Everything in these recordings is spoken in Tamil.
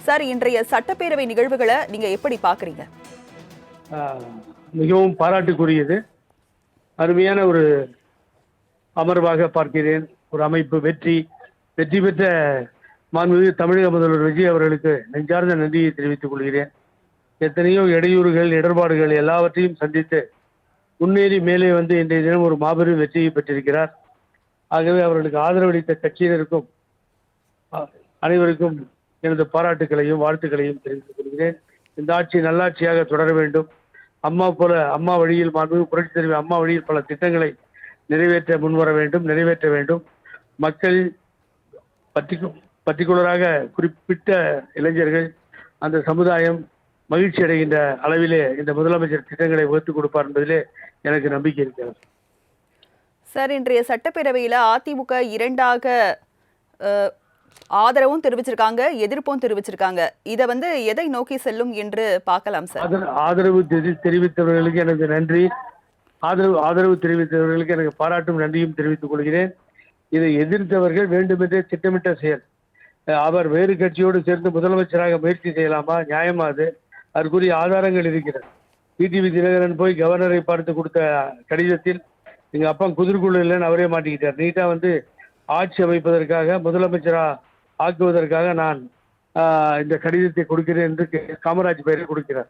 சார், இன்றைய சட்டப்பேரவை நிகழ்வுகளை நீங்க எப்படி பாக்குறீங்க? மிகவும் பாராட்டுக்குரியது. அருமையான ஒரு அமர்வாக பார்க்கிறேன். ஒரு அமைப்பு வெற்றி பெற்ற மாண்புமிகு தமிழக முதல்வர் விஜய் அவர்களுக்கு நெஞ்சார்ந்த நன்றியை தெரிவித்துக் கொள்கிறேன். எத்தனையோ இடையூறுகள், இடர்பாடுகள் எல்லாவற்றையும் சந்தித்து முன்னேறி மேலே வந்து இன்றைய தினம் ஒரு மாபெரும் வெற்றியை பெற்றிருக்கிறார். ஆகவே அவர்களுக்கு ஆதரவளித்த கட்சியினருக்கும் அனைவருக்கும் எனது பாராட்டுகளையும் வாழ்த்துக்களையும் தெரிவித்துக் கொள்கிறேன். இந்த ஆட்சி நல்லாட்சியாக தொடர வேண்டும். அம்மா வழியில் மாண்புமிகு புரட்சித் தலைவி அம்மா வழியில் பல திட்டங்களை நிறைவேற்ற வேண்டும். மக்கள் பர்டிகுலராக குறிப்பிட்ட இளைஞர்கள், அந்த சமுதாயம் மகிழ்ச்சி அடைகின்ற அளவிலே இந்த முதலமைச்சர் திட்டங்களை வகுத்துக் கொடுப்பார் என்பதிலே எனக்கு நம்பிக்கை இருக்கிறது. சார், இன்றைய சட்டப்பேரவையில் அதிமுக இரண்டாக ஆதரவும் தெரிவிச்சிருக்காங்க, எதிர்ப்பும் தெரிவிச்சிருக்காங்க. இதை எதை நோக்கி செல்லும் என்று பார்க்கலாம் சார்? ஆதரவு தெரிவித்தவர்களுக்கு எனது நன்றி. ஆதரவு தெரிவித்தவர்களுக்கு எனக்கு பாராட்டும் நன்றியும் தெரிவித்துக் கொள்கிறேன். இதை எதிர்த்தவர்கள் வேண்டுமென்றே திட்டமிட்ட செயல். அவர் வேறு கட்சியோடு சேர்ந்து முதலமைச்சராக முயற்சி செய்யலாமா? நியாயமா? அதற்குரிய ஆதாரங்கள் இருக்கிறது. டிடிவி தினகரன் போய் கவர்னரை பார்த்து கொடுத்த கடிதத்தில் எங்க அப்பா குதிர்குழு இல்லைன்னு அவரே மாட்டிக்கிட்டார். நீட்டா ஆட்சி அமைப்பதற்காக, முதலமைச்சரா ஆக்குவதற்காக நான் இந்த கடிதத்தை கொடுக்கிறேன் என்று காமராஜ் பெயரை கொடுக்கிறார்.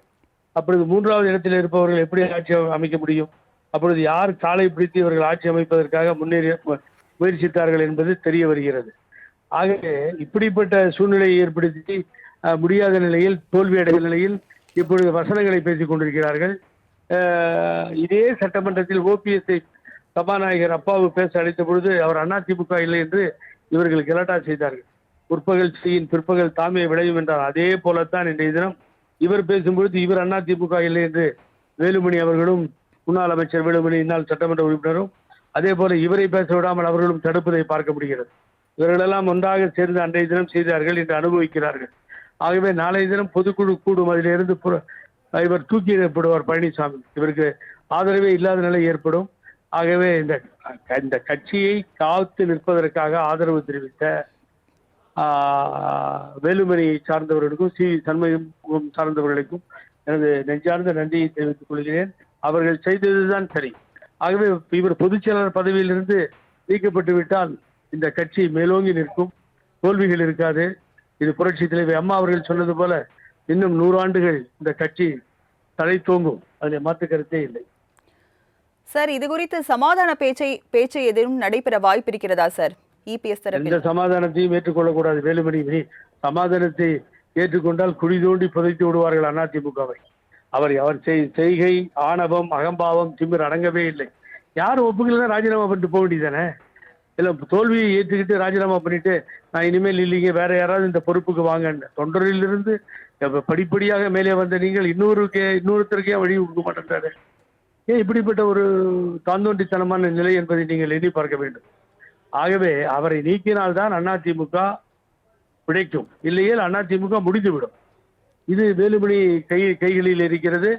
அப்பொழுது மூன்றாவது இடத்தில் இருப்பவர்கள் எப்படி ஆட்சி அமைக்க முடியும்? அப்பொழுது யார் காலை பிடித்து இவர்கள் ஆட்சி அமைப்பதற்காக முயற்சித்தார்கள் என்பது தெரிய வருகிறது. ஆகவே இப்படிப்பட்ட சூழ்நிலையை ஏற்படுத்தி முடியாத நிலையில், தோல்வியடைந்த நிலையில் இப்பொழுது வசனங்களை பேசிக் கொண்டிருக்கிறார்கள். இதே சட்டமன்றத்தில் ஓபிஎஸ்ஐ சபாநாயகர் அப்பாவு பேச அழைத்த பொழுது அவர் அதிமுக இல்லை என்று இவர்கள் கலாட்டா செய்தார்கள். முற்பகல் செய்யின் பிற்பகல் தாமே விளையும் என்றார். அதே போலத்தான் இன்றைய தினம் இவர் பேசும்பொழுது இவர் அதிமுக இல்லை என்று வேலுமணி அவர்களும், முன்னாள் அமைச்சர் வேலுமணி, இந்நாள் சட்டமன்ற உறுப்பினரும் அதே போல இவரை பேச விடாமல் அவர்களும் தடுப்பதை பார்க்க முடிகிறது. இவர்களெல்லாம் ஒன்றாக சேர்ந்து அன்றைய தினம் செய்தார்கள், என்று அனுபவிக்கிறார்கள். ஆகவே நாளைய தினம் பொதுக்குழு கூடும், அதிலிருந்து இவர் தூக்கி எறியப்படுவார் பழனிசாமி. இவருக்கு ஆதரவே இல்லாத நிலை ஏற்படும். ஆகவே இந்த கட்சியை காத்து நிற்பதற்காக ஆதரவு தெரிவித்த வேலுமணியை சார்ந்தவர்களுக்கும், சி சண்முகம் சார்ந்தவர்களுக்கும் எனது நெஞ்சார்ந்த நன்றியை தெரிவித்துக் கொள்கிறேன். அவர்கள் செய்ததுதான் சரி. ஆகவே இவர் பொதுச் செயலாளர் பதவியிலிருந்து நீக்கப்பட்டு விட்டால் இந்த கட்சி மேலோங்கி நிற்கும், தோல்விகள் இருக்காது. இது புரட்சி தலைவி அம்மா அவர்கள் சொன்னது போல இன்னும் 100 ஆண்டுகள் இந்த கட்சி தலை தோங்கும். அதில் மாற்று கருத்தே இல்லை. சார், இது குறித்து சமாதான பேச்சை எதுவும் நடைபெற வாய்ப்பு இருக்கிறதா சார்? இபிஎஸ் தரப்பில் எந்த சமாதானத்தையும் ஏற்றுக்கொள்ளக்கூடாது. வேலுமணி சமாதானத்தை ஏற்றுக்கொண்டால் குழி தோண்டி புதைத்து விடுவார்கள் அதிமுகவை. அவர் செய்கை, ஆணவம், அகம்பாவம், திமிர் அடங்கவே இல்லை. யாரும் ஒப்புக்கல ராஜினாமா பண்ணிட்டு போக வேண்டியதானே? இல்லை, தோல்வியை ஏற்றுக்கிட்டு ராஜினாமா பண்ணிட்டு நான் இனிமேல் இல்லைங்க, வேற யாராவது இந்த பொறுப்புக்கு வாங்க. தொண்டரிலிருந்து படிப்படியாக மேலே வந்த நீங்கள் இன்னொருத்தருக்கே வழி கொடுக்க மாட்டேன்றாரு. ஏன் இப்படிப்பட்ட ஒரு தாந்தோண்டித்தனமான நிலை என்பதை நீங்கள் எண்ணி பார்க்க வேண்டும். ஆகவே அவரை நீக்கினால்தான் அதிமுக பிழைக்கும், இல்லையே அதிமுக முடிந்துவிடும். இது வேலுமணி கைகளில் இருக்கிறது.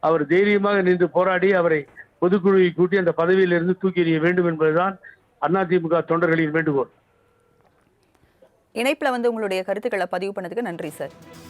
அவர் தைரியமாக நின்று போராடி அவரை பொதுக்குழுவை கூட்டி அந்த பதவியிலிருந்து தூக்கி எறிய வேண்டும் என்பதுதான் அதிமுக தொண்டர்களின் வேண்டுகோள். இணைப்புல உங்களுடைய கருத்துக்களை பதிவு பண்ணதுக்கு நன்றி சார்.